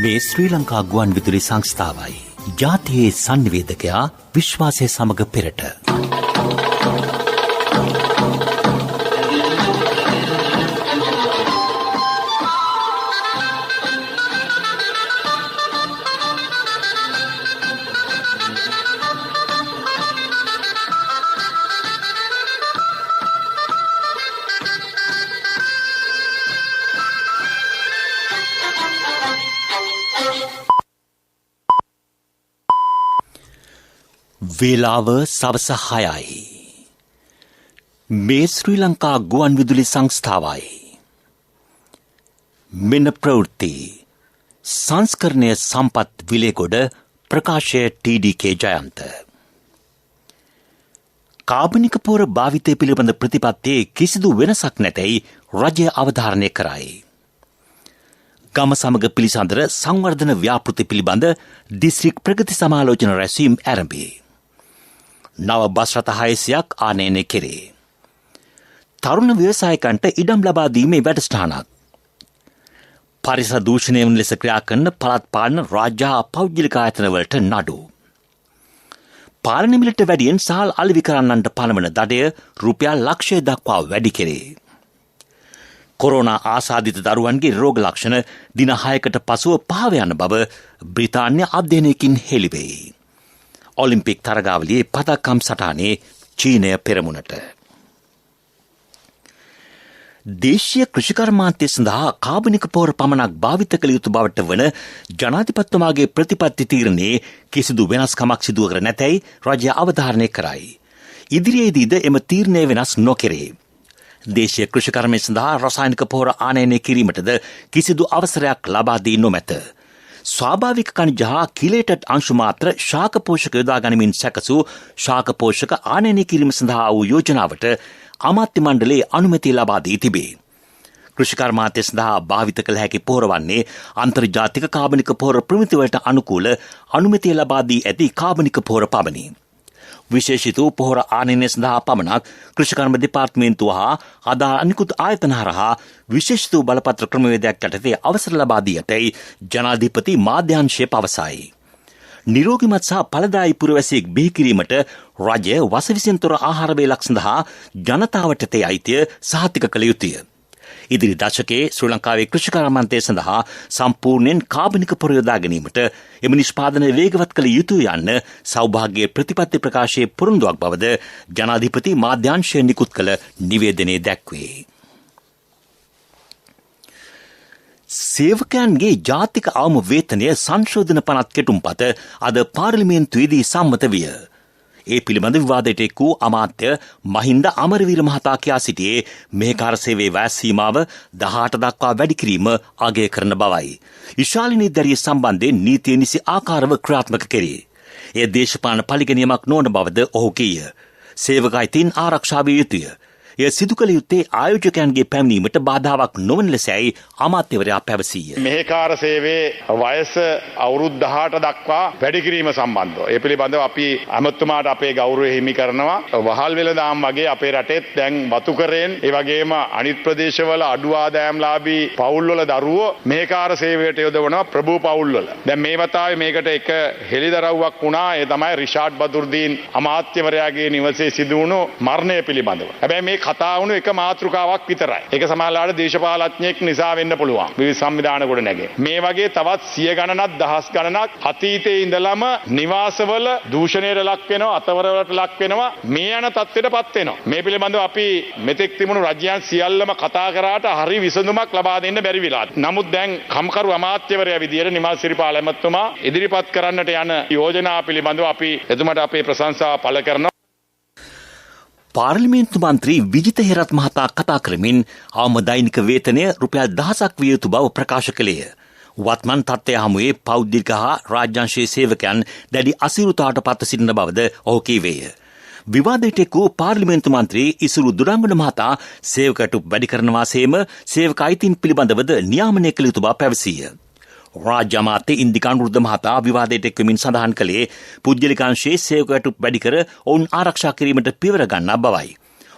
මේ ශ්‍රී ලංකා ගුවන් විදුලි සංස්ථාවයි. ජාතියේ සංනිවේදකයා විශ්වාසය සමග පෙරට. වේලාව සවස 6යි. මේ ශ්‍රී ලංකා ගුවන් විදුලි සංස්ථාවයි. මෙන්න ප්‍රවෘත්ති සංස්කරණය සම්පත් විලේගොඩ ප්‍රකාශය ටීඩීකේ ජයන්ත. කාබනික පොර භාවිතය පිළිබඳ ප්‍රතිපත්තියේ කිසිදු වෙනසක් නැතැයි රජය අවධාරණය කරයි. ගම සමග පිළිසඳර සංවර්ධන ව්‍යාපෘති පිළිබඳ දිස්ත්‍රික් ප්‍රගති සමාලෝචන රැස්වීම් ආරම්භයි. නව බස් රථ 600ක් ආනයනය කෙරේ. තරුණ ව්‍යවසායකන්ට ඉඩම් ලබා දීමේ වැඩසටහනක්. පරිසර දූෂණය වන ලෙස ක්‍රියා කරන පළාත් පාලන රාජ්‍ය හා පෞද්ගලික ආයතනවලට නඩු. පාලන මිලට වැඩියෙන් සහල් අලෙවි කරන්නන්ට පනවන දඩය රුපියල් ලක්ෂය දක්වා වැඩි කෙරේ. කොරෝනා ආසාදිත දරුවන්ගේ රෝග ලක්ෂණ දින 6කට පසුව පහව යන බව බ්‍රිතාන්‍ය අධ්‍යයනයකින් හෙළිවෙයි. ඔලිම්පික් තරගාවලියේ පදක්කම් සටහනේ චීනය පෙරමුණට. දේශීය කෘෂිකර්මාන්තය සඳහා කාබනික පොහොර පමණක් භාවිත කළ යුතු බවට වන ජනාධිපතිතුමාගේ ප්‍රතිපත්ති තීරණයේ කිසිදු වෙනස්කමක් සිදු කර නැතැයි රජය අවධාරණය කරයි. ඉදිරියේදීද එම තීරණය වෙනස් නොකෙරේ. දේශීය කෘෂිකර්මය සඳහා රසායනික පොහොර ආනයනය කිරීමටද කිසිදු අවසරයක් ලබා දී නොමැත. ස්වාභාවික කනිජ හා කිලේටඩ් අංශු මාත්‍ර ශාක පෝෂක යොදා ගනිමින් සැකසූ ශාක පෝෂක ආනයනය කිරීම සඳහා වූ යෝජනාවට අමාත්‍ය මණ්ඩලයේ අනුමැතිය ලබා දී තිබේ. කෘෂිකර්මාන්තය සඳහා භාවිත කළ හැකි පොහොර වන්නේ අන්තර්ජාතික කාබනික පොහොර ප්‍රමිතිවලට අනුකූල අනුමැතිය ලබා දී ඇති කාබනික පොහොර පමණි. විශේෂිත පොහොර ආනයනය සඳහා පමණක් කෘෂිකර්ම දෙපාර්තමේන්තුව හා අදාළ අනිකුත් ආයතන හරහා විශේෂිත බලපත්‍ර ක්‍රමවේදයක් යටතේ අවසර ලබා දී ඇතැයි ජනාධිපති මාධ්‍යංශය පවසයි. නිරෝගිමත් සහ ඵලදායී පුරවැසියෙක් බිහි කිරීමට රජය වසවිසින් තොර ආහාර වේලක් සඳහා ජනතාවට තේ අයිතිය සහතික කළ යුතුය. ඉදිරි දශකයේ ශ්‍රී ලංකාවේ කෘෂිකර්මාන්තය සඳහා සම්පූර්ණයෙන් කාබනික පොර යොදා ගැනීමට එම නිෂ්පාදනය වේගවත් කළ යුතුය යන්න සෞභාග්‍ය ප්‍රතිපත්ති ප්‍රකාශයේ පුරුද්දක් බවද ජනාධිපති මාධ්‍යංශය නිකුත් කළ නිවේදනයේ දැක්වේ. සේවකයන්ගේ ජාතික අවම වේතනය සංශෝධන පනත් කෙටුම්පත අද පාර්ලිමේන්තුවේදී සම්මත විය. ඒ පිළිබඳ විවාදයට එක් වූ අමාත්‍ය මහින්ද අමරවීර මහතා කියා සිටියේ මේ කාර්ය සේවයේ වයස් සීමාව 18 දක්වා වැඩි කිරීම අගය කරන බවයි. ඉශාලිනී දැරිය සම්බන්ධයෙන් නීතිය නිසි ආකාරව ක්‍රියාත්මක කෙරේ. එය දේශපාලන පරිගැනීමක් නොවන බවද ඔහු කීය. සේවක අයිතීන් ආරක්ෂා විය යුතුය. එය සිදු කළ යුත්තේ ආයෝජකයන්ගේ පැමිණීමට බාධාවක් නොවන ලෙසයි අමාත්‍යවරයා පැවසීය. මෙහෙකාර සේවයේ වයස අවුරුදු 18 දක්වා වැඩි කිරීම සම්බන්ධව ඒ පිළිබඳව අපි අමතුමාට අපේ ගෞරවය හිමි කරනවා. වහල් වෙළඳාම් වගේ අපේ රටෙත් දැන් වතුකරෙන් ඒ වගේම අනිත් ප්‍රදේශවල අඩු ආදායම්ලාභී පවුල්වල දරුවෝ මෙහෙකාර සේවයට යොදවනවා ප්‍රභූ පවුල්වල. දැන් මේ වතාවේ මේකට එක හෙළිදරව්වක් වුණා. ඒ තමයි රිෂාඩ් බදුර්දීන් අමාත්‍යවරයාගේ නිවසේ සිදු වුණු මරණය පිළිබඳව. හැබැයි මේ කතා වුණු එක මාතෘකාවක් විතරයි. ඒක සමහරවිට දේශපාලඥයෙක් නිසා වෙන්න පුළුවන්. විවිධ සංවිධාන ගොඩ නැගේ. මේ වගේ තවත් 100 ගණනක් දහස් ගණනක් අතීතයේ ඉඳලම නිවාසවල දූෂණයට ලක් වෙනවා, අතවරවලට ලක් වෙනවා. මේ යන තත්ත්වයටපත් වෙනවා. මේ පිළිබඳව අපි මෙතෙක් තිබුණු රජයන් සියල්ලම කතා කරාට හරි විසඳුමක් ලබා දෙන්න බැරි වෙලා. නමුත් දැන් කම්කරු අමාත්‍යවරයා විදියට නිමල් සිරිපාල ඇමතුමා ඉදිරිපත් කරන්නට යන යෝජනා පිළිබඳව අපි එතුමාට අපේ ප්‍රශංසාව පළ කරනවා. පාර්ලිමේන්තු මන්ත්‍රී විජිත හේරත් මහතා කතා කරමින් අවම දෛනික වේතනය රුපියල් 1000ක් විය යුතු බව ප්‍රකාශ කළේය. වත්මන් තත්ත්වය හමුවේ පෞද්ගලික හා රාජ්‍යංශීය සේවකයන් දැඩි අසීරුතාවට පත් සිටින බවද ඔහු කීවේය. විවාදයට එක් වූ පාර්ලිමේන්තු මන්ත්‍රී ඉසුරු දුරංගන මහතා සේවකටු වැඩි කරනවා සේම සේවක අයිතීන් පිළිබඳවද නියාමනය කළ යුතු බව පැවසීය. රාජ්‍ය අමාත්‍ය ඉන්දික අනුරුද්ධ මහතා විවාදයට එක්වමින් සඳහන් කළේ පුද්ගලිකාංශයේ සේවකයන්ට වැඩි කර ඔවුන් ආරක්ෂා කිරීමට පියවර ගන්නා බවයි.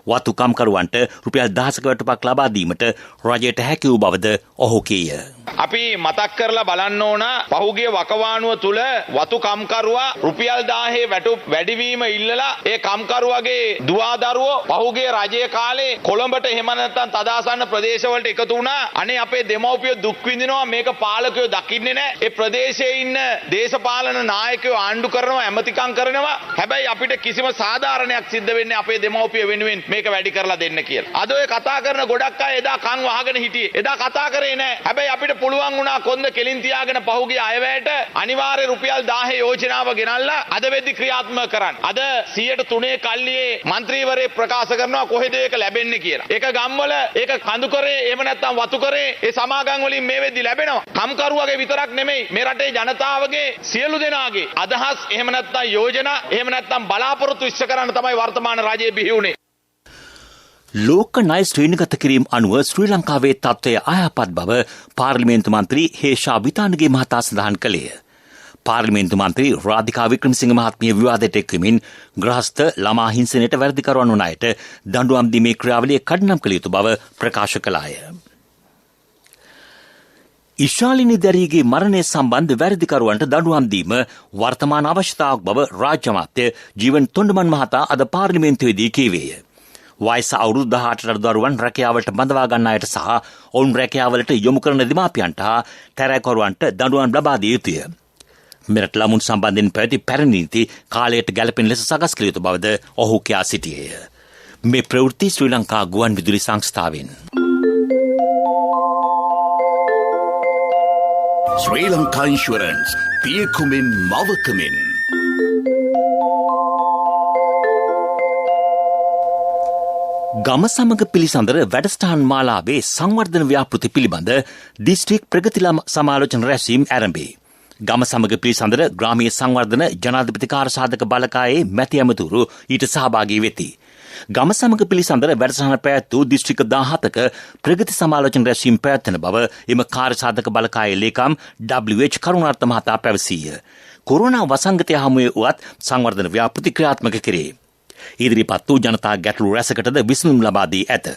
වතු කම්කරුවන්ට රුපියල් 10ක වටුපක් ලබා දීමට රජයට හැකි වූ බවද ඔහු කීය. අපි මතක් කරලා බලන්න ඕන පහුගිය වකවානුව තුල වතු කම්කරුවා රුපියල් 1000 වැටුප් වැඩිවීම ඉල්ලලා ඒ කම්කරුවගේ දුවදරුවෝ පහුගිය රජයේ කාලේ කොළඹට එහෙම නැත්නම් තදාසන්න ප්‍රදේශවලට එකතු වුණා. අනේ අපේ දෙමව්පියෝ දුක් විඳිනවා මේක පාලකයෝ දකින්නේ නැහැ. ඒ ප්‍රදේශයේ ඉන්න දේශපාලන නායකයෝ ආණ්ඩු කරනවා ඇමතිකම් කරනවා. හැබැයි අපිට කිසිම සාධාරණයක් සිද්ධ වෙන්නේ අපේ දෙමව්පියෝ වෙනුවෙන් මේක වැඩි කරලා දෙන්න කියලා. අද ඔය කතා කරන ගොඩක් අය එදා කන් වහගෙන හිටියේ. එදා කතා කරේ නැහැ. හැබැයි අපිට පුළුවන් වුණා කොන්ද කෙලින් තියාගෙන පහුගිය අයවැයට අනිවාර්ය රුපියල් 1000 යෝජනාව ගෙනල්ලා අද වෙද්දි ක්‍රියාත්මක කරන්න. අද 103 කල්ලියේ മന്ത്രിවරේ ප්‍රකාශ කරනවා කොහෙද ඒක ලැබෙන්නේ කියලා. ඒක ගම්වල ඒක කඳු කරේ එහෙම නැත්නම් වතු කරේ ඒ සමාගම් වලින් මේ වෙද්දි ලැබෙනවා. කම්කරුවගේ විතරක් නෙමෙයි මේ රටේ ජනතාවගේ සියලු දෙනාගේ අදහස් එහෙම නැත්නම් යෝජනා එහෙම නැත්නම් බලාපොරොත්තු ඉෂ්ට කරන්න තමයි වර්තමාන රජයේ බිහි වුණේ. ලෝක ණය ශ්‍රේණිගත කිරීම අනුව ශ්‍රී ලංකාවේ තත්ත්වය අයහපත් බව පාර්ලිමේන්තු මන්ත්‍රී හේෂා විතානගේ මහතා සඳහන් කළේය. පාර්ලිමේන්තු මන්ත්‍රී රාධිකා වික්‍රමසිංහ මහත්මිය විවාදයට එක්වමින් ග්‍රහස්ත ළමා හිංසනයට වැරදිකරුවන් වන අයට දඬුවම් දීමේ ක්‍රියාවලිය කඩිනම් කළ යුතු බව ප්‍රකාශ කළාය. ඉශාලිනි දැරියගේ මරණය සම්බන්ධ වැරදිකරුවන්ට දඬුවම් දීම වර්තමාන අවශ්‍යතාවක් බව රාජ්‍ය අමාත්‍ය ජීවන් තොණ්ඩමන් මහතා අද පාර්ලිමේන්තුවේදී කීවේය. වයස අවුරුදු 18ට දරුවන් රැකියාවලට බඳවා ගන්න අයට සහ ඔවුන් රැකියාවලට යොමු කරන දෙමාපියන්ට හා තැරැකරුවන්ට දඬුවම් ලබා දිය යුතුය. මෙරට ළමුන් සම්බන්ධයෙන් පැවති පැරණි නීති කාලයට ගැලපෙන ලෙස සකස් කළ යුතු බවද ඔහු කියා සිටියේය. මේ ප්‍රවෘත්ති ශ්‍රී ලංකා ගුවන් විදුලි සංස්ථාවෙන්. ශ්‍රී ලංකා ඉන්ෂුරන්ස් පියකුමින් මවකමින් ගම සමග පිළිසඳර වැඩස්ටාන් මාලාවේ සංවර්ධන ව්‍යාපෘති පිළිබඳ දිස්ත්‍රික් ප්‍රගති සමාලෝචන රැස්වීම ආරම්භේ. ගම සමග පිළිසඳර ග්‍රාමීය සංවර්ධන ජනාධිපති කාර්යසාධක බලකායේ මැති ඇමතුරු ඊට සහභාගී වෙති. ගම සමග පිළිසඳර වැඩසටහන පැවැත්වූ දිස්ත්‍රික්ක 17ක ප්‍රගති සමාලෝචන රැස්වීම පැවැත්වෙන බව එම කාර්යසාධක බලකායේ ලේකම් WH කරුණාරත්න මහතා පැවසීය. කොරෝනා වසංගතය හමුවේ වුවත් සංවර්ධන ව්‍යාපෘති ක්‍රියාත්මක කෙරේ. ඉදිරිපත් වූ ජනතා ගැටලු රැසකටද විසඳුම් ලබා දී ඇත.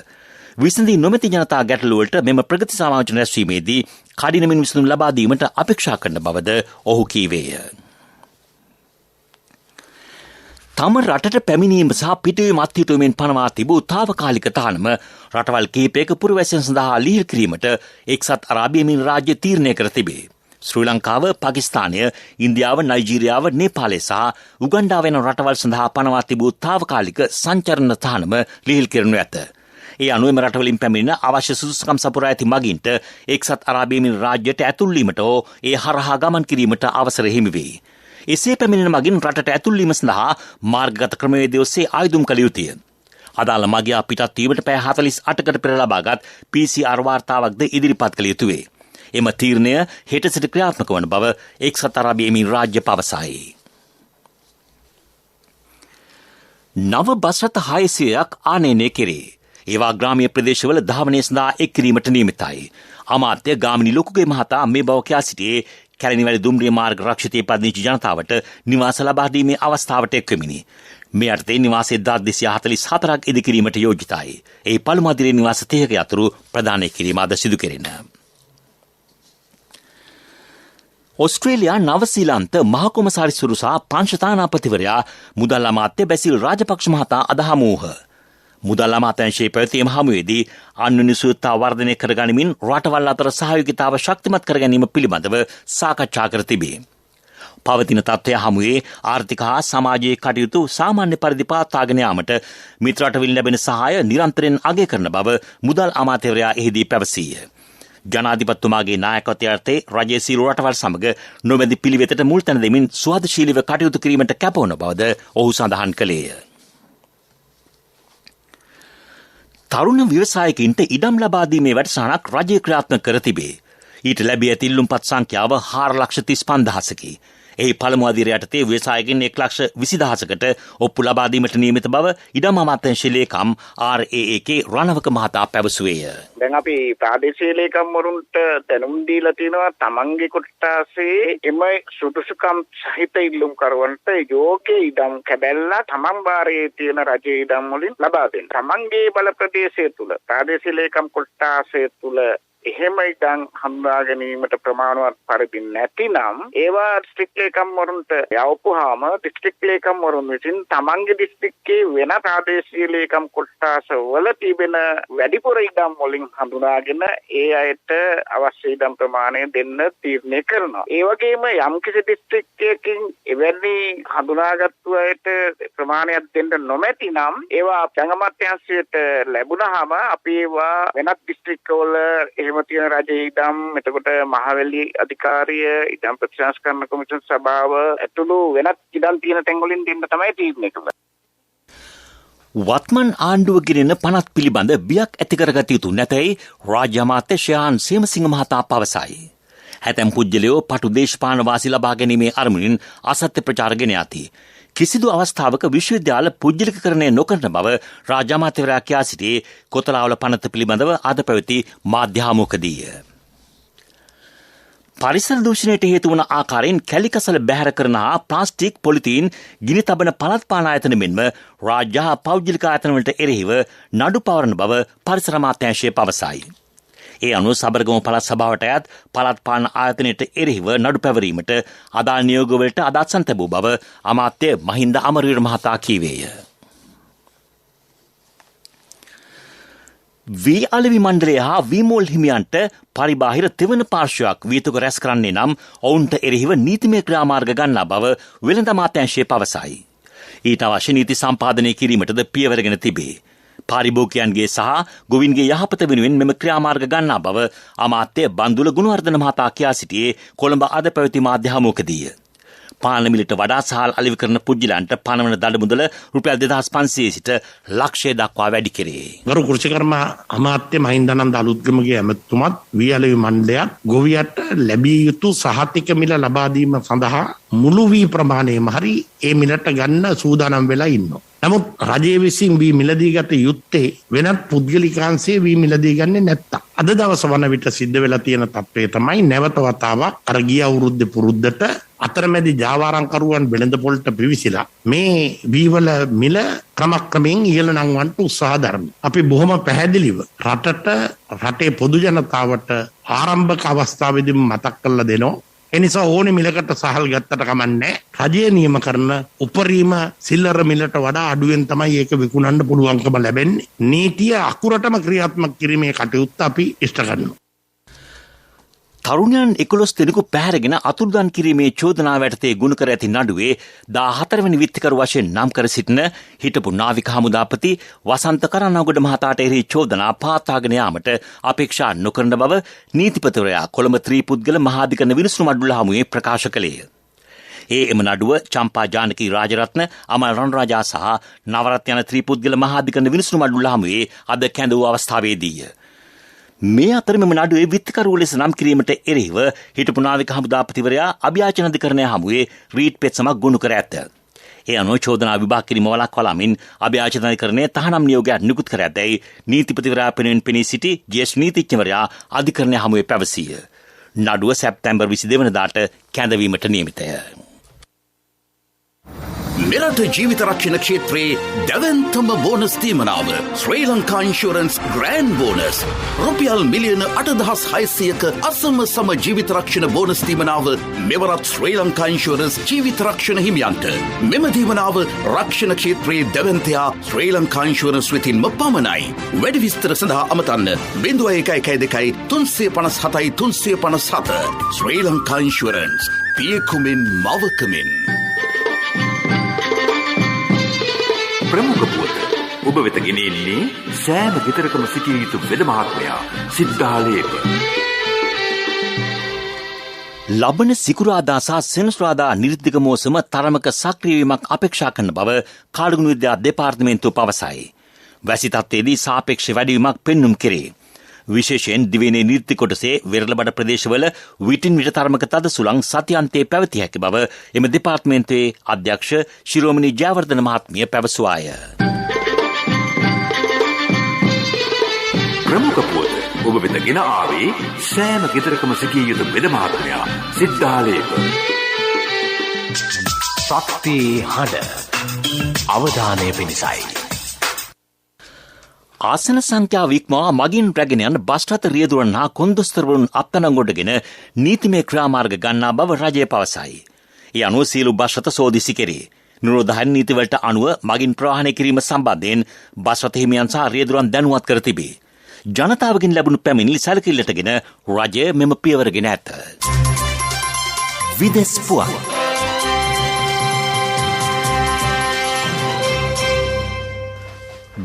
විසඳී නොමැති ජනතා ගැටලු වලට මෙම ප්‍රගති සමාලෝචන රැස්වීමේදී කඩිනමින් විසඳුම් ලබා දීමට අපේක්ෂා කරන බවද ඔහු කීවේය. තම රටට පැමිණීම සහ පිටවීම අත්හිටුවමින් පනවා තිබූ තාවකාලික තහනම රටවල් කිහිපයක පුරවැසියන් සඳහා ලිහිල් කිරීමට එක්සත් අරාබි එමිරාජ්‍ය තීරණය කර තිබේ. ශ්‍රී ලංකාව, පාකිස්තානය, ඉන්දියාව, නයිජීරියාව, නේපාලය සහ උගන්ඩාව වෙන රටවල් සඳහා පනවා තිබූ තාවකාලික සංචරණ තහනම ලිහිල් කරනු ඇත. ඒ අනුව එම රටවලින් පැමිණෙන අවශ්‍ය සුදුසුකම් සපුරා ඇති මගින්ට එක්සත් අරාබි එමිරාජ්‍යයට ඇතුල් වීමට හෝ ඒ හරහා ගමන් කිරීමට අවසර හිමි වේ. එසේ පැමිණෙන මගින් රටට ඇතුල් වීම සඳහා මාර්ගගත ක්‍රමවේදය ඔස්සේ ආයුධම් කළ යුතුය. අදාළ මගියා පිටත් වීමට පැය 48කට පෙර ලබාගත් PCR වාර්තාවක්ද ඉදිරිපත් කළ යුතුය. එම තීරණය හෙට සිට ක්‍රියාත්මක වන බව එක්සත් අරාබි එමිරාජ්‍ය පවසයි. නව බස් රථ 600ක් ආනයනය කෙරේ. ඒවා ග්‍රාමීය ප්‍රදේශවල ධාවනය සඳහා එක් කිරීමට නියමිතයි. අමාත්‍ය ගාමිණී ලොකුගේ මහතා මේ බව කියා සිටියේ කැලණිවැලි දුම්රිය මාර්ග රක්ෂිතයේ පදිංචි ජනතාවට නිවාස ලබා දීමේ අවස්ථාවට එක්වෙමිනි. මේ අර්ථයෙන් නිවාස 1244ක් ඉදිකිරීමට යෝජිතයි. ඒ පළමු අදිරේ නිවාස 30ක අතුරු ප්‍රදානය කිරීම අද සිදු කෙරෙන. ඔස්ට්‍රේලියා නවසීලන්ත මහකොමසාරිස්වරු සහ පංශතානාපතිවරයා මුදල් අමාත්‍ය බැසිල් රාජපක්ෂ මහතා අද හමුවූහ. මුදල් අමාත්‍යාංශයේ පැවතීම හමුවේදී අන්‍යෝන්‍ය සුවත්තා වර්ධනය කරගනිමින් රටවල් අතර සහයෝගීතාව ශක්තිමත් කර ගැනීම පිළිබඳව සාකච්ඡා කර තිබේ. පවතින තත්ත්වය හමුවේ ආර්ථික හා සමාජයේ කටයුතු සාමාන්‍ය පරිදි පවත්වාගෙන යාමට මිත්‍ර රටවලින් ලැබෙන සහාය නිරන්තරයෙන් අගය කරන බව මුදල් අමාත්‍යවරයා එහිදී පැවසීය. ජනාධිපතිතුමාගේ නායකත්වය යටතේ රජයේ සියලු රටවල් සමග නොමැදි පිළිවෙතට මුල් තැන දෙමින් සුහදශීලීව කටයුතු කිරීමට කැපවන බවද ඔහු සඳහන් කළේය. තරුණ ව්‍යවසායකින්ට ඉඩම් ලබා දීමේ වැඩසටහනක් රජය ක්‍රියාත්මක කර තිබේ. ඊට ලැබී ඇති ඉල්ලුම්පත් සංඛ්‍යාව 4,35,000කි. එහි පළමු අදියර යටතේ ව්‍යවසායකින් 1,20,000කට ඔප්පු ලබා දීමට නියමිත බව ඉඩම් අමාත්‍යාංශයේ ලේකම් RAAK රණවක මහතා පැවසුවේය. දැන් අපි ප්‍රාදේශීය ලේකම් වරුන්ට දැනුම් දීලා තියෙනවා තමන්ගේ කොට්ටාසේ එම සුදුසුකම් සහිත ඉල්ලුම් කරවන්ට යෝග්‍ය ඉඩම් කැබැල්ල තමන් වාරයේ තියෙන රජයේ ඉඩම් වලින් ලබා දෙන්න. තමන්ගේ බල ප්‍රදේශය තුල ප්‍රාදේශීය ලේකම් කොට්ටාසේ තුල එහෙම ඉඩම් හඳුනා ගැනීමට ප්‍රමාණවත් පරිදි නැතිනම් ඒවා ඩිස්ට්‍රික්ට් ලේකම්වරුන්ට යවපුවාම ඩිස්ට්‍රික්ට් ලේකම්වරුන් විසින් තමන්ගේ ඩිස්ට්‍රික්කයේ වෙන ප්‍රාදේශීය ලේකම් කොට්ටාස වල තිබෙන වැඩිපුර ඉඩම් වලින් හඳුනාගෙන ඒ අයට අවශ්‍ය ඉඩම් ප්‍රමාණය දෙන්න තීරණය කරනවා. ඒ වගේම යම්කිසි ඩිස්ට්‍රික්කයකින් එවැනි හඳුනාගත්තු අයට ප්‍රමාණයක් දෙන්න නොමැතිනම් ඒවා ජංගමාත්‍යාංශයට ලැබුණාම අපි ඒවා වෙනත් ඩිස්ට්‍රික්කවල එහෙම තියෙන රජයේ ඉඩම් එතකොට මහවැලි අධිකාරිය ඉඩම් ප්‍රතිසංස්කරණ කොමිෂන් සභාව ඇතුළු වෙනත් ඉඩම් තියෙන තැන් වලින් දෙන්න තමයි තීරණය කළේ. වත්මන් ආණ්ඩුව ගෙනෙන පනත් පිළිබඳ බියක් ඇති කරගත යුතු නැතැයි රාජ්‍ය අමාත්‍ය ශ්‍රයාන් සේමසිංහ මහතා පවසයි. හැතැම් පුද්ගලයෝ පටු දේශපාලන වාසි ලබා ගැනීමේ අරමුණින් අසත්‍ය ප්‍රචාර ගෙන යති. කිසිදු අවස්ථාවක විශ්වවිද්‍යාල පුද්ගලිකකරණය නොකරන බව රාජ්‍ය අමාත්‍යවරයා කියා සිටියේ කොතලාවල පනත පිළිබඳව අද පැවති මාධ්‍ය හමුවකදීය. පරිසර දූෂණයට හේතු වන ආකාරයෙන් කැලිකසල බැහැර කරන හා ප්ලාස්ටික් පොලිතීන් ගිනි තබන පළාත් පාලන ආයතන මෙන්ම රාජ්‍ය හා පෞද්ගලික ආයතනවලට එරෙහිව නඩු පවරන බව පරිසර අමාත්‍යාංශය පවසයි. ඒ අනුව සබරගම පළාත් සභාවට අයත් පළාත් පාලන ආයතනයට එරෙහිව නඩු පැවරීමට අදාළ නියෝගවලට අදත්සන් තැබූ බව අමාත්‍ය මහින්ද අමරවීර මහතා කීවේය. වී අලෙවි මණ්ඩලය හා වීමෝල් හිමියන්ට පරිබාහිර තෙවන පාර්ශ්වයක් වීතක රැස් කරන්නේ නම් ඔවුන්ට එරෙහිව නීතිමය ක්‍රියාමාර්ග ගන්නා බව වෙළඳ අමාත්‍යාංශය පවසයි. ඊට අවශ්‍ය නීති සම්පාදනය කිරීමටද පියවරගෙන තිබේ. පාරිභෝගිකයන්ගේ සහ ගොවින්ගේ යහපත වෙනුවෙන් මෙම ක්‍රියාමාර්ග ගන්නා බව අමාත්‍ය බන්දුල ගුණවර්ධන මහතා කියා සිටියේ කොළඹ අද පැවති මාධ්‍ය හමුවකදීය. පාලන මිලට වඩා සහල් අලෙවි කරන පුද්ගලයන්ට පනවන දඩ මුදල රුපියල් 2500 සිට ලක්ෂය දක්වා වැඩි කෙරේ. ගරු කෘෂිකර්ම අමාත්‍ය මහින්දානන්ද අලුත්ගමගේ ඇමතුමත් වී අලෙවි මණ්ඩලයක් ගොවියට ලැබිය යුතු සහතික මිල ලබා දීම සඳහා මුළු වී ප්‍රමාණයම හරි ඒ මිලට ගන්න සූදානම් වෙලා ඉන්නවා. නමුත් රජයේ විසින් වී මිලදී ගත යුත්තේ වෙනත් පුද්ගලිකාංශයේ වී මිලදී ගන්නේ නැත්තම්. අද දවස වන විට සිද්ධ වෙලා තියෙන තත්ත්වය තමයි නැවත වතාවක් අර ගිය අවුරුද්දේ පුරුද්දට අතරමැදි ජාවාරම්කරුවන් වෙළඳ පොළට පිවිසිලා මේ වීවල මිල ක්‍රමක්‍රමයෙන් ඉහළ නංවන්නට උත්සාහ දරමු. අපි බොහොම පැහැදිලිව රටේ පොදු ජනතාවට ආරම්භක අවස්ථාවේදී මතක් කරලා දෙනවා. එනිසා ඕනේ මිලකට සහල් ගත්තට කමන්නේ රජය නියම කරන උපරිම සිල්ලර මිලට වඩා අඩුවෙන් තමයි ඒක විකුණන්න පුළුවන්කම ලැබෙන්නේ. නීතිය අකුරටම ක්‍රියාත්මක කිරීමේ කටයුත්ත අපි ඉෂ්ට කරනවා. තරුණයන් 11 දෙනෙකු පැහැරගෙන අතුරුදන් කිරීමේ චෝදනාව යටතේ ගුණ කර ඇති නඩුවේ 14 වෙනි විත්තිකරු වශයෙන් නම් කර සිටින හිටපු නාවික හමුදාපති වසන්ත කරණාගොඩ මහතාට එරෙහි චෝදනා පාතාගෙන යාමට අපේක්ෂා නොකරන බව නීතිපතිවරයා කොළඹ ත්‍රිපුද්ගල මහාධිකරණ විනිසුරු මඩුල්ල හමුවේ ප්‍රකාශ කළේය. එම නඩුව චම්පා ජානකී රාජරත්න අමල් රණරාජා සහ නවරත් යන ත්‍රිපුද්ගල මහාධිකරණ විනිසුරු මඩුල්ල හමුවේ අද කැඳවූ අවස්ථාවේදීය. මේ අතර මෙම නඩුවේ විත්තිකරුවෝ ලෙස නම් කිරීමට එරෙහිව හිටපු නාවික හමුදාපතිවරයා අභියාචන අධිකරණය හමුවේ රීට් පෙත්සමක් ගොනු කර ඇත. ඒ අනුව චෝදනා විභාග කිරීම වළක්වාලමින් අභියාචන අධිකරණය තහනම් නියෝගයක් නිකුත් කර ඇතැයි නීතිපතිවරයා පෙනුවෙන් පෙනී සිටි ජ්‍යෙෂ්ඨ නීතිඥවරයා අධිකරණය හමුවේ පැවසීය. නඩුව සැප්තැම්බර් 22 වෙනිදාට කැඳවීමට නියමිතය. මෙරට ජීවිත රක්ෂණ ක්ෂේත්‍රයේ දැවැන්තම බෝනස් තීමනාව ශ්‍රී ලංකා ඉන්ෂුරන්ස් ග්‍රෑන්ඩ් බෝනස් රුපියල් මිලියන 8,600ක අසම සම ජීවිත රක්ෂණ බෝනස් තීමනාව මෙවරත් ශ්‍රී ලංකා ඉන්ෂුරන්ස් ජීවිත රක්ෂණ හිමියන්ට මෙම තීමනාව රක්ෂණ ක්ෂේත්‍රයේ දැවැන්තයා ශ්‍රී ලංකා ඉන්ෂුරන්ස් වෙතින්ම පමණයි. වැඩි විස්තර සඳහා අමතන්න 0112 357 357 ශ්‍රී ලංකා ඉන්ෂුරන්ස් පියකුමින් මවකමින්. ප්‍රමුඛ පුවත ඔබ වෙත ගෙනෙන්නේ සෑම ගෙදරකම සිටිය යුතු වෙද මහත්මයා සිද්ධාලේප. ලබන සිකුරාදා සහ සෙනසුරාදා නිර්දිග මෝසම තරමක සක්‍රිය වීමක් අපේක්ෂා කරන බව කාර්ගුණ විද්‍යා දෙපාර්තමේන්තුව පවසයි. වැසි තත්ත්වයේදී සාපේක්ෂ වැඩිවීමක් පෙන්නුම් කෙරේ. විශේෂයෙන් දිවයිනේ නිර්ති කොටසේ වෙරළබඩ ප්‍රදේශවල විටින් විට තරමක තද සුළං සතියන්තයේ පැවතිය හැකි බව එම දෙපාර්තමේන්තුවේ අධ්‍යක්ෂ ශිරෝමණී ජයවර්ධන මහත්මිය පැවසුවාය. ප්‍රමුඛ පුවත ඔබ වෙත ගෙන ආවේ සෑම ගෙදරකම සිටිය යුතු වෙද මහත්මයා සිද්ධාලේප. ශක්ති හඬ අවධානය පිණිසයි. ආසන සංඛ්‍යාව ඉක්මවා මගින් රැගෙන යන බස් රථ රියදුරන් හා කොන්දොස්තරවරුන් අත්අඩංගුවටගෙන නීතිමය ක්‍රියාමාර්ග ගන්නා බව රජය පවසයි. ඒ අනුව සියලු බස් රථ සෝදිසි කෙරේ. නිරෝධායන නීතිවලට අනුව මගින් ප්‍රවාහනය කිරීම සම්බන්ධයෙන් බස් රථ හිමියන් සහ රියදුරන් දැනුවත් කර තිබේ. ජනතාවගෙන් ලැබුණු පැමිණිලි සැලකිල්ලටගෙන රජය මෙම පියවරගෙන ඇත. විදෙස් පුවත්.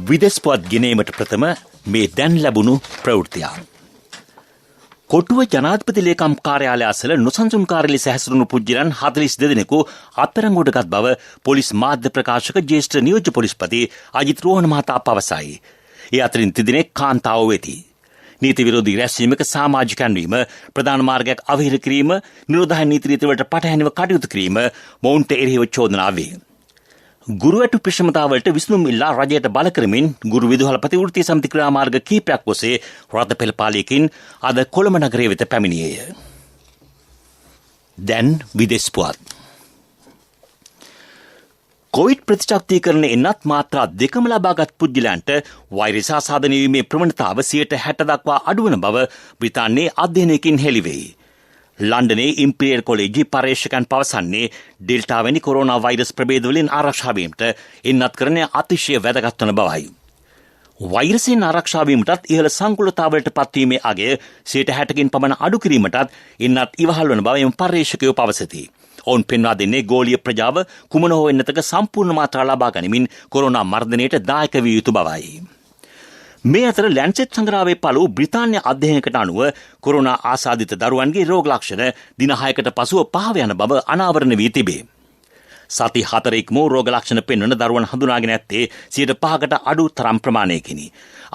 විදෙස් පුවත් ගෙනීමට ප්‍රථම මේ දැන් ලැබුණු ප්‍රවෘත්තියක්. කොටුව ජනාධිපති ලේකම් කාර්යාලය අසල නොසන්සුන්කාරී ලෙස හැසිරුණු පුද්ගලයන් 42 දෙනෙකු අත්අඩංගුවටගත් බව පොලිස් මාධ්‍ය ප්‍රකාශක ජ්‍යෙෂ්ඨ නියෝජ්‍ය පොලිස්පති අජිත් රෝහණ මහතා පවසයි. ඒ අතරින් 3 දෙනෙක් කාන්තාවෝ වෙති. නීති විරෝධී රැස්වීමක සමාජිකයන් වීම, ප්‍රධාන මාර්ගයක් අවහිර කිරීම, නිරෝධායන නීතිවලට පටහැනිව කටයුතු කිරීම මොවුන්ට එරෙහිව චෝදනා වේ. ගුරුවැටු ප්‍රශ්නතාවලට විසඳුම් ඉල්ලා රජයට බල කරමින් ගුරු විදුහල්පති වෘත්තීය සමිති ක්‍රියාමාර්ග කීපයක් ඔස්සේ රථ පෙළපාලියකින් අද කොළඹ නගරය වෙත පැමිණියේය. දැන් විදෙස් පුවත්. කොවිඩ් ප්‍රතිශක්තිකරණය එන්නත් මාත්‍රා 2ම ලබාගත් පුද්ගලයන්ට වෛරස් ආසාදනය වීමේ ප්‍රවණතාව 60% දක්වා අඩුවන බව බ්‍රිතාන්‍යයේ අධ්‍යයනයකින් හෙළිවේ. ලන්ඩනයේ ඉම්පීරියල් කොලෙජි පර්යේෂකයන් පවසන්නේ ඩෙල්ටා වැනි කොරෝනා වෛරස් ප්‍රභේදවලින් ආරක්ෂා වීමට එන්නත් කරණය අතිශය වැදගත් වන බවයි. වෛරසයෙන් ආරක්ෂා වීමටත් ඉහළ සංකූලතාවලට පත්වීමේ අගය 60%කින් පමණ අඩු කිරීමටත් එන්නත් ඉවහල් වන බව එම පර්යේෂකයෝ පවසති. ඔවුන් පෙන්වා දෙන්නේ ගෝලීය ප්‍රජාව කුමන හෝ එන්නතක සම්පූර්ණ මාත්‍රා ලබා ගනිමින් කොරෝනා මර්ධනයට දායක විය යුතු බවයි. මේ අතර ලැන්සෙට් සංග්‍රහයේ පළමු බ්‍රිතාන්‍ය අධ්‍යයනයකට අනුව කොරෝනා ආසාදිත දරුවන්ගේ රෝග ලක්ෂණ දින 6කට පසුව පහව යන බව අනාවරණ වී තිබේ. සති 4ක්ම රෝග ලක්ෂණ පෙන්වන දරුවන් හඳුනාගෙන ඇත්තේ 5%කට අඩු තරම් ප්‍රමාණයකිනි.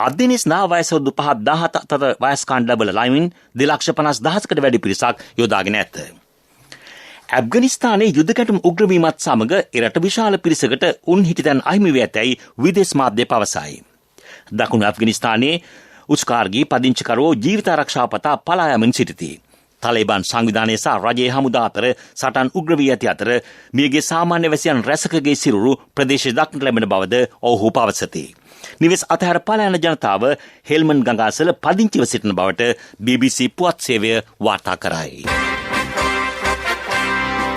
අධ්‍යයනයේ ස්නා වයස 5-17 අතර වයස් කාණ්ඩ ලැබල ලයිමින් 2,50,000කට වැඩි පිරිසක් යොදාගෙන ඇත. ඇෆ්ගනිස්තානයේ යුද ගැටුම් උග්‍රවීමත් සමග එරට විශාල පිරිසකට උන් හිටිතැන් අහිමි වී ඇතැයි විදේශ මාධ්‍ය පවසයි. දකුණු ඇෆ්ගනිස්තානයේ උස්කාර්ගී පදිංචිකරුවෝ ජීවිත ආරක්ෂාව පතා පලා යමින් සිටිති. තාලිබාන් සංවිධානය සහ රජයේ හමුදා අතර සටන් උග්‍ර වී ඇති අතර මියගේ සාමාන්‍ය වැසියන් රැසකගේ සිරුරු ප්‍රදේශයේ දක්නට ලැබෙන බවද ඔවුහු පවසති. නිවෙස් අතහැර පලා යන ජනතාව හෙල්මන් ගඟාසල පදිංචිව සිටින බවට BBC පුවත් සේවය වාර්තා කරයි.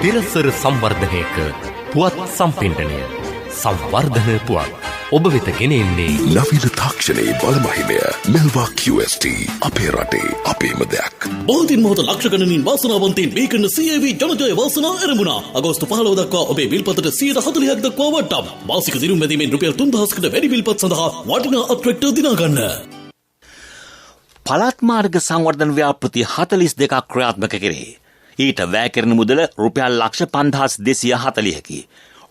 තිරසර සංවර්ධනයක පුවත් සම්පින්ඩනය සංවර්ධන පුවත් ඔබ වෙත ගෙනෙන්නේ නවීන තාක්ෂණයේ බලමහිමය මෙල්වා QST අපේ රටේ අපේම දෙයක්. බෝධින් මොහොත ලක්ෂ ගණනින් වාසනාවන්තයින් මේ කරන CAV ජනජය වාසනාව ආරම්භුණා. අගෝස්තු 15 දක්වා ඔබේ විල්පතට 140ක් දක්වා වටම්. මාසික දිනුම් මැදීමෙන් රුපියල් 3000කට වැඩි විල්පත් සඳහා වටිනා අත්‍රැක්ටර් දිනා ගන්න. පළාත් මාර්ග සංවර්ධන ව්‍යාපෘති 42ක් ක්‍රියාත්මක කෙරේ. ඊට වැය කරන මුදල රුපියල් ලක්ෂ 5240කි.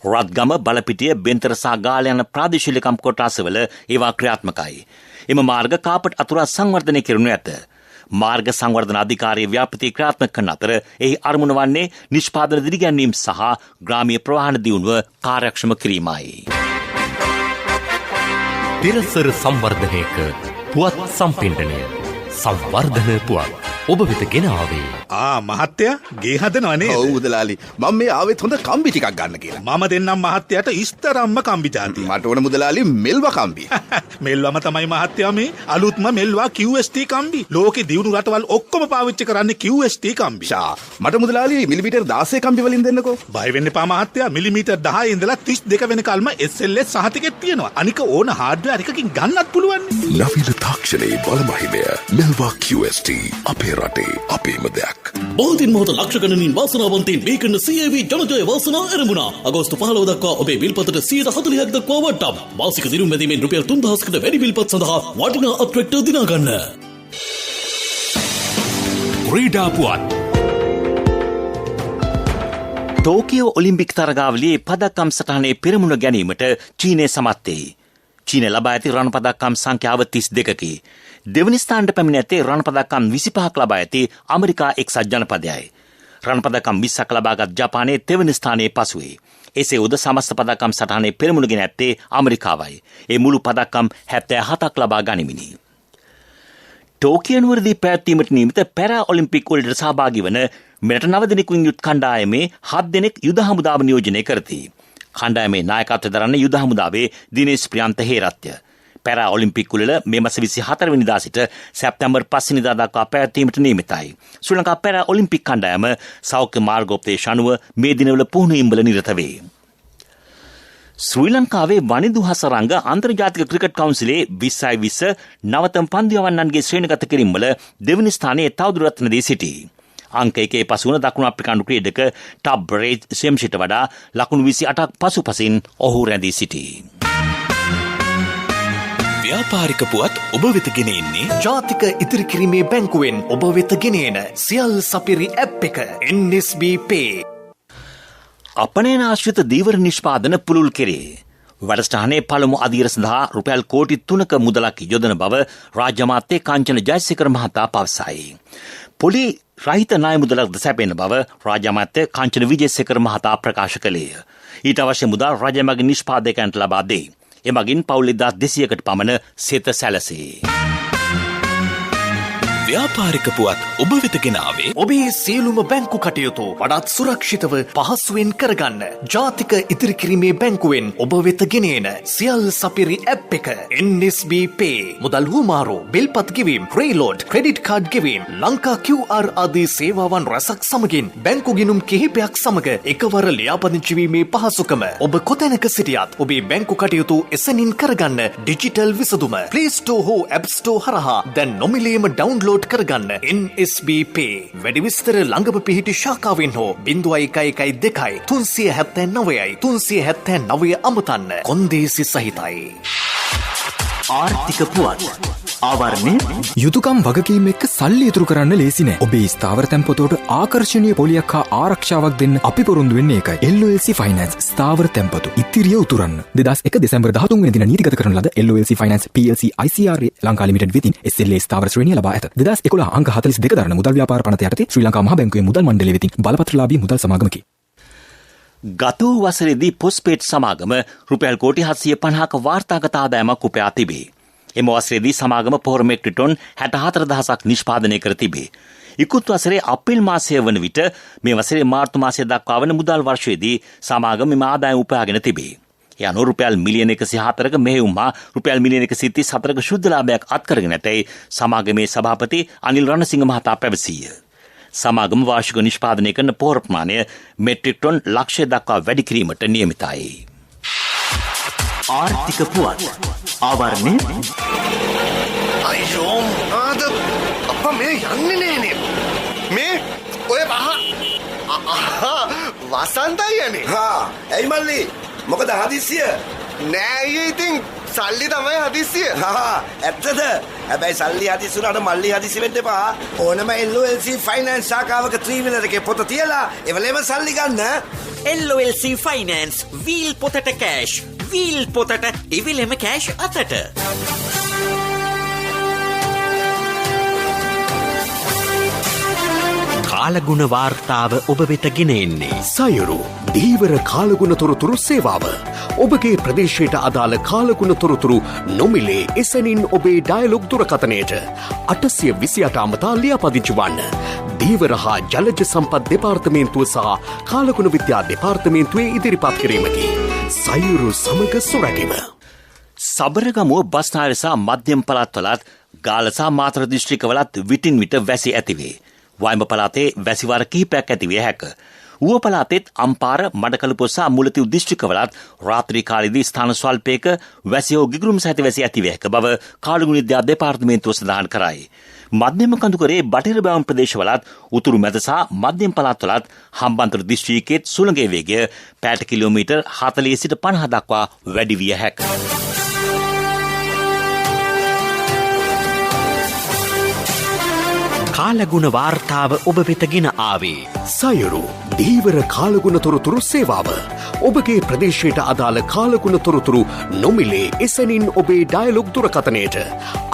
රත්ගම බලපිටිය බෙන්තර සහ ගාල යන ප්‍රාදේශීයකම් කොටස්වල ඒවා ක්‍රියාත්මකයි. එම මාර්ග කාපට් අතුරා සංවර්ධනය කෙරෙනු ඇත. මාර්ග සංවර්ධන අධිකාරිය ව්‍යාපෘති ක්‍රියාත්මක කරන අතර එහි අරමුණ වන්නේ නිෂ්පාදන දිරිගැන්වීම සහ ග්‍රාමීය ප්‍රවාහන දියුණුව කාර්යක්ෂම කිරීමයි. තිරසර සංවර්ධනයක පුවත් සම්පින්ඩනය සංවර්ධන පුවත් ඔබ වෙත ගෙන ආවේ. මහත්තයා ගේ හදනවනේ. ඔව් මුදලාලි. මම මේ ආවෙත් හොඳ කම්බි ටිකක් ගන්න කියලා. මම දෙන්නම් මහත්තයාට ඉස්තරම්ම කම්බි ජාතිය. මට ඕන මුදලාලි මෙල්වා කම්බි. මෙල්වම තමයි මහත්තයා මේ අලුත්ම මෙල්වා QST කම්බි. ලෝකේ දියුණු රටවල් ඔක්කොම පාවිච්චි කරන්නේ QST කම්බි. මට මුදලාලි මිලිමීටර් 16 කම්බි වලින් දෙන්නකෝ. බය වෙන්න එපා මහත්තයා. මිලිමීටර් 10 ඉඳලා 32 වෙනකල්ම SLS සහතිකෙත් තියෙනවා. අනික ඕන හાર્ඩ්වෙයාර් එකකින් ගන්නත් පුළුවන්. නවීන තාක්ෂණයේ බලමහිමය මෙල්වා QST අපේ රටේ අපේම දෙයක්. බෝධින් මොහොත ලක්ෂ ගණනින් වාසනාවන්තයින් මේ කරන CAV ජනජය වාසනාව ආරම්භුණා. අගෝස්තු 15 දක්වා ඔබේ විල්පතට 140ක් දක්වා වටම්. මාසික දිනුම් මැදීමෙන් රුපියල් 3000කට වැඩි විල්පත් සඳහා වටිනා අත්‍රැක්ටර් දිනා ගන්න. ක්‍රීඩා පුවත්. ටෝකියෝ ඔලිම්පික් තරගාවලියේ පදක්කම් සටහනේ පෙරමුණ ගැනීමට චීනය සමත් වෙයි. චීනය ලබා ඇති රණ පදක්කම් සංඛ්‍යාව 32කි. දෙවනි ස්ථානට පැමිණ ඇත්තේ රණ පදක්කම් 25ක් ලබා ඇති ඇමරිකා එක්සත් ජනපදයයි. රණ පදක්කම් 20ක් ලබාගත් ජපානයේ තෙවනි ස්ථානයේ පසුවේ. එසේ උද සමස්ත පදක්කම් සටහනේ පෙරමුණ ගෙන ඇත්තේ ඇමරිකාවයි. ඒ මුළු පදක්කම් 77ක් ලබා ගනිමිනි. ටෝකියෝ නුවරදී පැවැත්වීමට නියමිත පැරා ඔලිම්පික් වලට සහභාගී වන මෙරට 9 දෙනෙකුන් යුත් කණ්ඩායමේ 7 දෙනෙක් යුද හමුදාව නියෝජනය කරති. කණ්ඩායමේ නායකත්වය දරන්නේ යුද හමුදාවේ දිනේෂ් ප්‍රියන්ත හේරත්ය. පැරා ඔලිම්පික් කුලල මේ මාස 24 වෙනිදා සිට සැප්තැම්බර් 5 වෙනිදා දක්වා පැවැත්වීමට නියමිතයි. ශ්‍රී ලංකා පැරා ඔලිම්පික් කණ්ඩායම සෞඛ්‍ය මාර්ගෝපදේශ අනුව මේ දිනවල පුහුණුවීම්වල නිරත වේ. ශ්‍රී ලංකාවේ වනිදු හසරංග අන්තර්ජාතික ක්‍රිකට් කවුන්සිලේ 2020 නවතම පන්දු යවන්නන්ගේ ශ්‍රේණිගත කිරීම්වල දෙවනි ස්ථානයේ තවදුරටත් නැදී සිටී. අංක 1 පසුවන දකුණු අප්‍රිකානු ක්‍රීඩක ටබ් රේජ් සෙම්ෂිට වඩා ලකුණු 28ක් පසුපසින් ඔහු රැඳී සිටී. ව්‍යාපාරික පුවත් ඔබ වෙත ගෙන එන්නේ ජාතික ඉතිරි කිරීමේ බැංකුවෙන් ඔබ වෙත ගෙන එන සියල් සපිරි ඇප් එක NSB Pay. අපනයන ආශ්‍රිත දීවර නිෂ්පාදන පුළුල් කෙරේ. වැඩසටහනේ පළමු අධීර සඳහා රුපියල් කෝටි 3ක මුදලක් යොදන බව රාජ්‍ය අමාත්‍ය කාංචන ජයසේකර මහතා පවසයි. පොලි රහිත ණය මුදලක්ද සැපෙන බව රාජ්‍ය අමාත්‍ය කාංචන විජේසේකර මහතා ප්‍රකාශ කළේය. ඊට අවශ්‍ය මුදල් රාජ්‍ය මගින් නිෂ්පාදකයන්ට ලබා දෙයි. එමගින් පවුල් 1200කට පමණ සෙත සැලසේ. ව්‍යාපාරික පුවත් ඔබ වෙත ගෙන ආවේ ඔබේ සියලුම බැංකු කටයුතු වඩාත් සුරක්ෂිතව පහසුවෙන් කරගන්න ජාතික ඉතිරි කිරීමේ බැංකුවෙන් ඔබ වෙත ගෙන එන සියල් සපිරි ඇප් එක NSB Pay. මුදල් හුමාරු, බිල්පත් ගෙවීම්, ක්‍රේලෝඩ්, ක්‍රෙඩිට් කාඩ් ගෙවීම්, ලංකා QR ආදී සේවාවන් රැසක් සමගින් බැංකු ගිණුම් කිහිපයක් සමග එකවර ලියාපදිංචි වීමේ පහසුකම. ඔබ කොතැනක සිටියත් ඔබේ බැංකු කටයුතු එසැනින් කරගන්න ඩිජිටල් විසඳුම Play Store හෝ App Store හරහා දැන් නොමිලේම ඩවුන්ලෝඩ් කරගන්න NSB Pay. වැඩි විස්තර ළඟම පිහිටි ශාඛාවෙන් හෝ 0112 379යි 379 අමතන්න. කොන්දේසි සහිතයි. ආර්ථික පුවත් ආවරණය යුතුයකම් වගකීම් එක්ක සල්ලි ඉතුරු කරන්න ලේසි නෑ. ඔබේ ස්ථාවර තැන්පතට ආකර්ෂණීය පොලියක් හා ආරක්ෂාවක් දෙන්න අපි පොරොන්දු වෙන්නේ ඒකයි. LOLC Finance ස්ථාවර තැන්පතු ඉතිරිය උතුරන්න. 2001 දෙසැම්බර් 13 වෙනි දින නීතිගත කරන ලද LOLC Finance PLC ICRA Lanka limited වෙතින් SLA ස්ථාවර ශ්‍රේණිය ලබා ඇත. 2011 අංක 42 දරන මුදල් ව්‍යාපාර පනත යටතේ ශ්‍රී ලංකා මහා බැංකුවේ මුදල් මණ්ඩලය වෙතින් බලපත්‍රලාභී මුදල් සමාගමකි. ගත වූ වසරේදී පොස්පේට් සමාගම රුපියල් කෝටි 750ක වාර්තාගත ආදායමක් උපයා තිබේ. එම වසරේදී සමාගම පොහොර මෙට්‍රික් ටොන් 64000ක් නිෂ්පාදනය කර තිබේ. ඉකුත් වසරේ අප්‍රේල් මාසය වන විට මේ වසරේ මාර්තු මාසය දක්වා වන මුදල් වර්ෂයේදී සමාගම මෙම ආදායම උපයාගෙන තිබේ. ඒ අනුව රුපියල් මිලියන 104ක මෙහෙයුම් හා රුපියල් මිලියන 134ක ශුද්ධ ලාභයක් අත්කරගෙන ඇතැයි සමාගමේ සභාපති අනිල් රණසිංහ මහතා පැවසීය. සමාගම වාර්ෂික නිෂ්පාදනය කරන පොහොර ප්‍රමාණය මෙට්‍රික් ටොන් ලක්ෂය දක්වා වැඩි කිරීමට නියමිතයි. ආර්ථික පුවත් ආවරණය අයියෝ ආද අප්පා මේ යන්නේ නෑනේ මේ ඔය වසන්තයි යන්නේ ඇයි මල්ලි මොකද හදිස්සිය නෑ අයියේ ඉතින් සල්ලි තමයි හදිස්සිය ඇත්තද හැබැයි සල්ලි හදිස්සි උනාට මල්ලි හදිස්සි වෙන්න එපා ඕනම LOLC Finance ශාඛාවක ත්‍රිවිලර් එකේ පොත තියලා එවලේම සල්ලි ගන්න LOLC Finance වීල් පොතට කෑෂ් වීල් පොතට ඉවිලෙම කෑෂ් අතට. කාලගුණ වාර්තාව ඔබ වෙත ගෙන එන්නේ සයුරු දීවර කාලගුණ තොරතුරු සේවාව. ඔබගේ ප්‍රදේශයට අදාළ කාලගුණ තොරතුරු නොමිලේ එසැනින් ඔබේ ඩයලොග් දුරකථනයට 828 අමතා ලියාපදිංචි වන්න. දීවර හා ජලජ සම්පත් දෙපාර්තමේන්තුව සහ කාලගුණ විද්‍යා දෙපාර්තමේන්තුවේ ඉදිරිපත් කිරීමකි. සයුරු සමග සොරැකීම. සබරගමුව බස්නාහිර සහ මධ්‍යම පළාත්වලත් ගාල්ල සහ මාතර දිස්ත්‍රික්කවලත් විටින් විට වැසි ඇතිවේ. වයඹ පළාතේ වැසිවාර කිහිපයක් ඇතිවිය හැක. ඌව පළාතෙත් අම්පාර මඩකලපුව සහ මුලතිව් දිස්ත්‍රික්කවලත් රාත්‍රී කාලයේදී ස්ථාන ස්වල්පයක වැසි හෝ ගිගුරුම් සහිත වැසි ඇතිවිය හැක බව කාලගුණ විද්‍යා දෙපාර්තමේන්තුව සඳහන් කරයි. මධ්‍යම කඳුකරේ බටහිර බැවුම් ප්‍රදේශවලත් උතුරු මැද සහ මධ්‍යම පළාත්වලත් හම්බන්තොට දිස්ත්‍රික්කයේ සුළඟේ වේගය පැයට කිලෝමීටර් 40 සිට 50 දක්වා වැඩි විය හැකිය. කාලගුණ වාර්තාව ඔබ වෙත ගෙන ආවේ සයුරු දීවර කාලගුණ තොරතුරු සේවාව. ඔබගේ ප්‍රදේශයට අදාළ කාලගුණ තොරතුරු නොමිලේ එසැනින් ඔබේ ඩයලොග් දුරකථනයට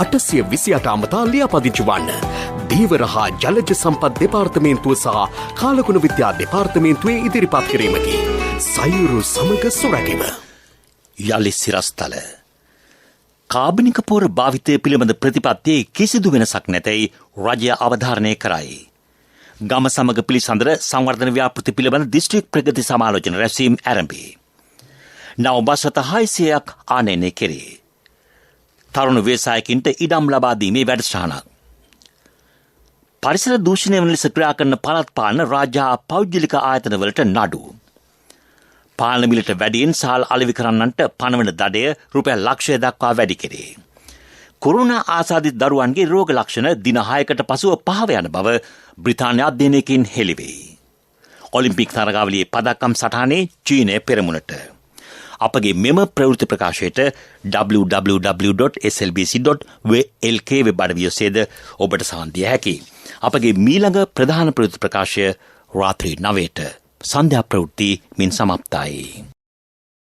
828 අමතා ලියාපදිංචි වන්න. දීවර හා ජලජ සම්පත් දෙපාර්තමේන්තුව සහ කාලගුණ විද්‍යා දෙපාර්තමේන්තුවේ ඉදිරිපත් කිරීමකි. සයුරු සමග සොරැකීම. යලි සිරස්තල කාබනික පොර භාවිතය පිළිබඳ ප්‍රතිපත්තියේ කිසිදු වෙනසක් නැතැයි රජය අවධාරණය කරයි. ගම සමග පිළිසඳර සංවර්ධන ව්‍යාපෘති පිළිබඳ දිස්ත්‍රික් ප්‍රගති සමාලෝචන රැස්වීම් ආරම්භී. නව බස් රථ 600ක් ආනයනය කෙරේ. තරුණ ව්‍යවසායකින්ට ඉඩම් ලබා දීමේ වැඩසටහනක්. පරිසර දූෂණය වන ලෙස ක්‍රියා කරන පළාත් පාලන රාජ්‍ය හා පෞද්ගලික ආයතනවලට නඩු. පාලන මිලට වැඩියෙන් සහල් අලෙවි කරන්නන්ට පනවන දඩය රුපියල් ලක්ෂය දක්වා වැඩි කෙරේ. කොරෝනා ආසාදිත දරුවන්ගේ රෝග ලක්ෂණ දින 6කට පසුව පහව යන බව බ්‍රිතාන්‍ය අධ්‍යයනයකින් හෙළිවේ. ඔලිම්පික් තරගාවලියේ පදක්කම් සටහනේ චීනය පෙරමුණට. අපගේ මෙම ප්‍රවෘත්ති ප්‍රකාශයට www.slbc.lk වෙබ් අඩවිය ඔස්සේද ඔබට සවන් දිය හැකියි. අපගේ මීළඟ ප්‍රධාන ප්‍රවෘත්ති ප්‍රකාශය රාත්‍රී 9ට සන්ධ්‍යා ප්‍රවෘත්ති මින් සමාප්තයි.